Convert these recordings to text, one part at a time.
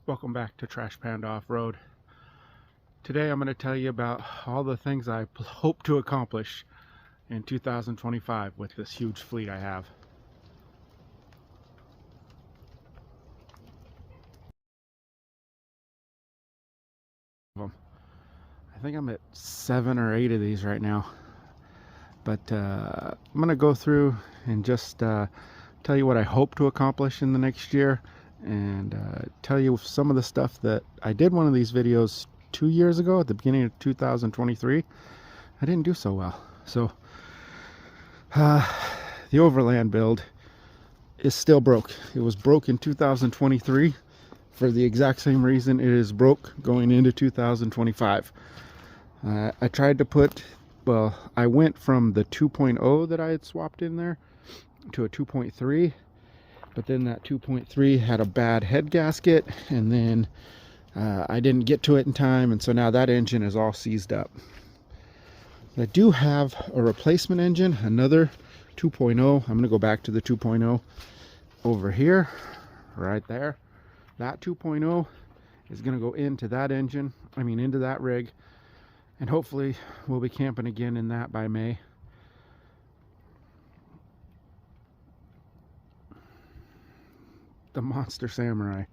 Welcome back to Trash Panda Off-Road. Today I'm going to tell you about all the things I hope to accomplish in 2025 with this huge fleet I have. I think I'm at 7 or 8 of these right now. But I'm going to go through and just tell you what I hope to accomplish in the next year, and tell you some of the stuff that I did one of these videos 2 years ago at the beginning of 2023. I didn't do so well. So the Overland build is still broke. It was broke in 2023 for the exact same reason it is broke going into 2025. I tried to put, well, I went from the 2.0 that I had swapped in there to a 2.3, but then that 2.3 had a bad head gasket, and then I didn't get to it in time, and so now that engine is all seized up. I do have a replacement engine, another 2.0. I'm going to go back to the 2.0 over here, right there. That 2.0 is going to go into that engine, into that rig, and hopefully we'll be camping again in that by May. The Monster Samurai,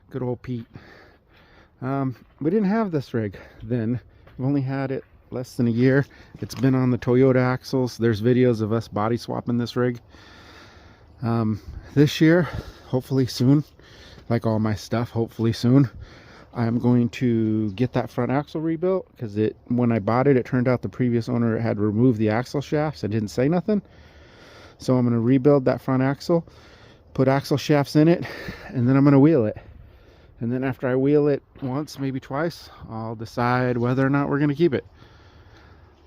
good old Pete. We didn't have this rig then. We've only had it less than a year. It's been on the Toyota axles. There's videos of us body swapping this rig. This year, hopefully soon, like all my stuff, hopefully soon, I'm going to get that front axle rebuilt, because when I bought it, it turned out the previous owner had removed the axle shafts and didn't say nothing. So I'm going to rebuild that front axle, put axle shafts in it, and then I'm going to wheel it. And then after I wheel it once, maybe twice, I'll decide whether or not we're going to keep it.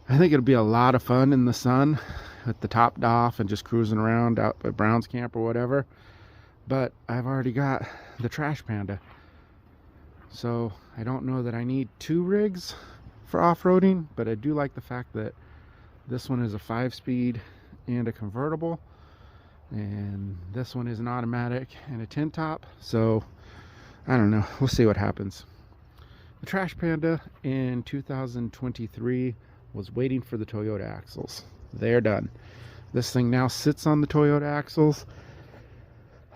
I think it'll be a lot of fun in the sun with the top off and just cruising around out at Brown's camp or whatever. But I've already got the Trash Panda. So I don't know that I need 2 rigs for off-roading, but I do like the fact that this one is a 5-speed and a convertible, and this one is an automatic and a 10-top. So I don't know, we'll see what happens. The Trash Panda in 2023 was waiting for the Toyota axles. They're done. This thing now sits on the Toyota axles.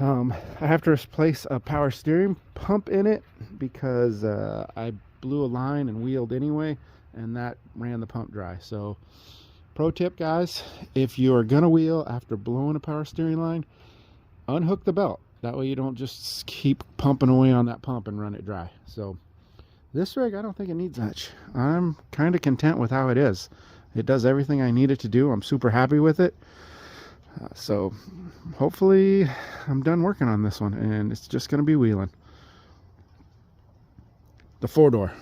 I have to replace a power steering pump in it because I blew a line and wheeled anyway, and that ran the pump dry. So pro tip, guys, if you are gonna wheel after blowing a power steering line, unhook the belt. That way you don't just keep pumping away on that pump and run it dry. So this rig, I don't think it needs much. I'm kind of content with how it is. It does everything I need it to do. I'm super happy with it. So hopefully I'm done working on this one and it's just going to be wheeling. The 4-door.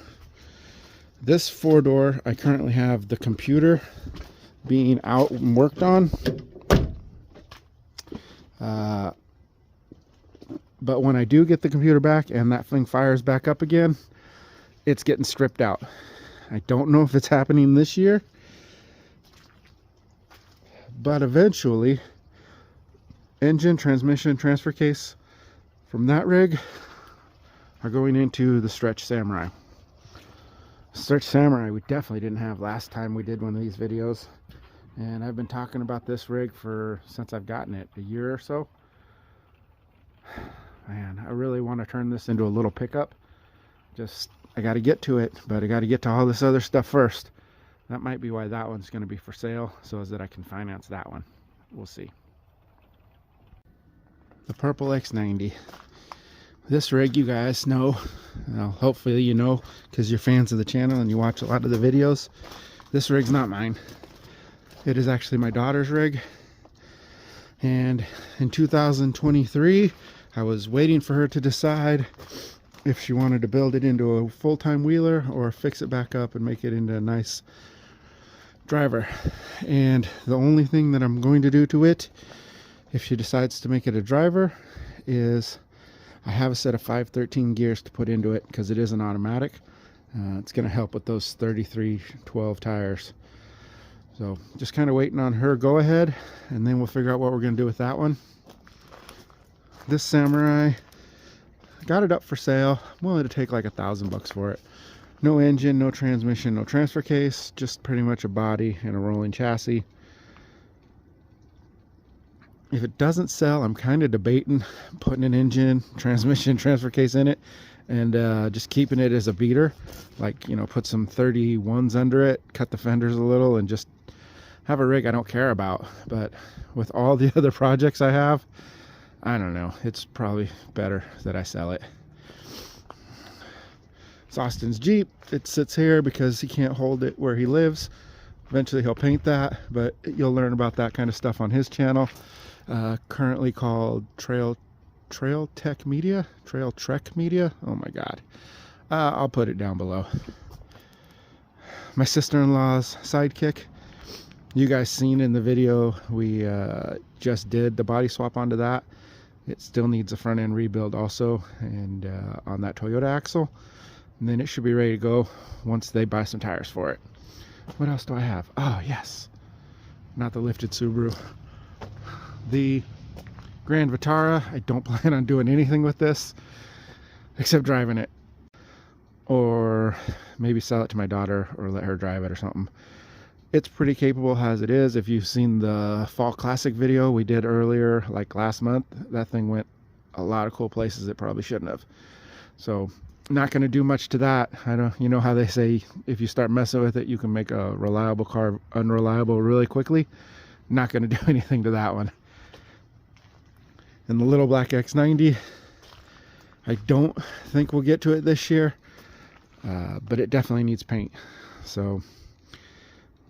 This 4-door, I currently have the computer being out and worked on. But when I do get the computer back and that thing fires back up again, it's getting stripped out. I don't know if it's happening this year, but eventually engine, transmission, transfer case from that rig are going into the Stretch Samurai. Stretch Samurai we definitely didn't have last time we did one of these videos, and I've been talking about this rig since I've gotten it, a year or so. Man, I really want to turn this into a little pickup. I got to get to it, but I got to get to all this other stuff first. That might be why that one's going to be for sale, so as that I can finance that one. We'll see. The purple X90. This rig, you guys know, well, hopefully you know because you're fans of the channel and you watch a lot of the videos. This rig's not mine. It is actually my daughter's rig. And in 2023, I was waiting for her to decide if she wanted to build it into a full-time wheeler or fix it back up and make it into a nice driver. And the only thing that I'm going to do to it, if she decides to make it a driver, is I have a set of 513 gears to put into it because it is an automatic. It's going to help with those 3312 tires. So just kind of waiting on her go ahead, and then we'll figure out what we're going to do with that one. This Samurai got it up for sale. I'm willing to take like $1,000 for it. No engine, no transmission, no transfer case, just pretty much a body and a rolling chassis. If it doesn't sell, I'm kind of debating putting an engine, transmission, transfer case in it, and just keeping it as a beater. Like, you know, put some 31s under it, cut the fenders a little, and just have a rig I don't care about. But with all the other projects I have, I don't know, it's probably better that I sell it. It's Austin's Jeep. It sits here because he can't hold it where he lives. Eventually he'll paint that, but you'll learn about that kind of stuff on his channel. Currently called Trail Trek Media. Oh my god. I'll put it down below. My sister-in-law's Sidekick. You guys seen in the video we just did the body swap onto that. It still needs a front end rebuild also, and on that Toyota axle. And then it should be ready to go once they buy some tires for it. What else do I have? Oh, yes. Not the lifted Subaru. The Grand Vitara. I don't plan on doing anything with this except driving it. Or maybe sell it to my daughter or let her drive it or something. It's pretty capable as it is. If you've seen the Fall Classic video we did earlier, like last month, that thing went a lot of cool places it probably shouldn't have. So not going to do much to that. I don't, you know how they say if you start messing with it, you can make a reliable car unreliable really quickly. Not going to do anything to that one. And the little black X90, I don't think we'll get to it this year, but it definitely needs paint. So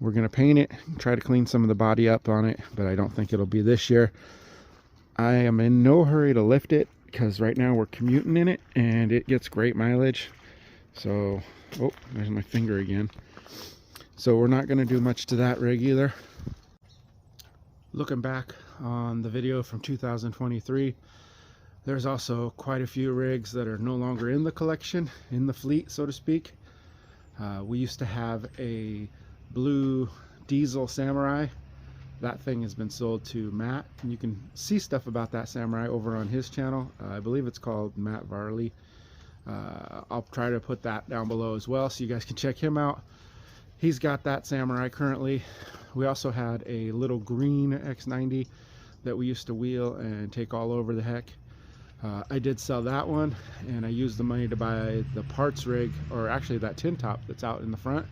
we're going to paint it, try to clean some of the body up on it, but I don't think it'll be this year. I am in no hurry to lift it because right now we're commuting in it and it gets great mileage. So, oh, there's my finger again. So we're not going to do much to that rig either. Looking back on the video from 2023, there's also quite a few rigs that are no longer in the collection, in the fleet, so to speak. We used to have a blue diesel Samurai. That thing has been sold to Matt, and you can see stuff about that Samurai over on his channel. I believe it's called Matt Varley. I'll try to put that down below as well so you guys can check him out. He's got that Samurai currently. We also had a little green X90 that we used to wheel and take all over the heck. I did sell that one, and I used the money to buy the parts rig, or actually that tin top that's out in the front,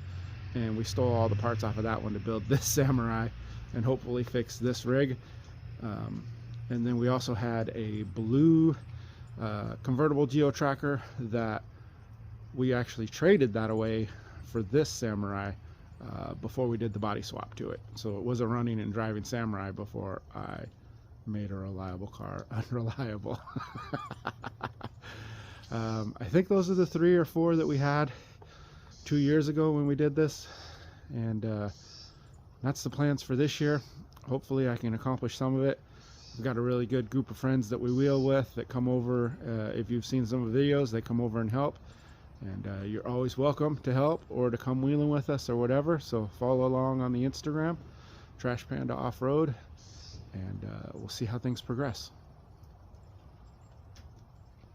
and we stole all the parts off of that one to build this Samurai and hopefully fix this rig. And then we also had a blue convertible geo tracker that we actually traded that away for this Samurai before we did the body swap to it. So it was a running and driving Samurai before I made a reliable car unreliable. I think those are the 3 or 4 that we had 2 years ago when we did this, and that's the plans for this year. Hopefully I can accomplish some of it. We've got a really good group of friends that we wheel with that come over. If you've seen some of the videos, they come over and help, and you're always welcome to help or to come wheeling with us or whatever. So follow along on the Instagram, Trash Panda Off-Road, and we'll see how things progress.